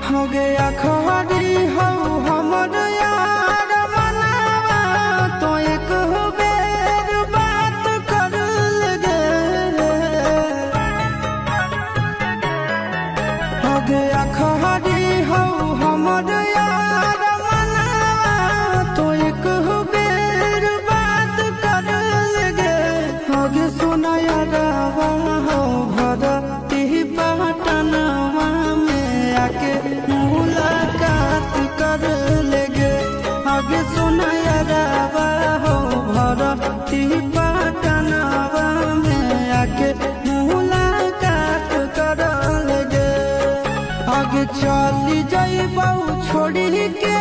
हो गया खरी हो हमर यार मनावा तो एक बेर बात कर लगे। हो गया खरी हो हमर यार मनावा तो एक बेर बात कर लगे। हो गे सुना यारवा हो भरती पटनवा में आके मुलाकात कर लेगे। आगे सुना यारवा हो भरती पटनवा में आके मुलाकात कर लेगे। आगे चली जाइबू छोड़ी के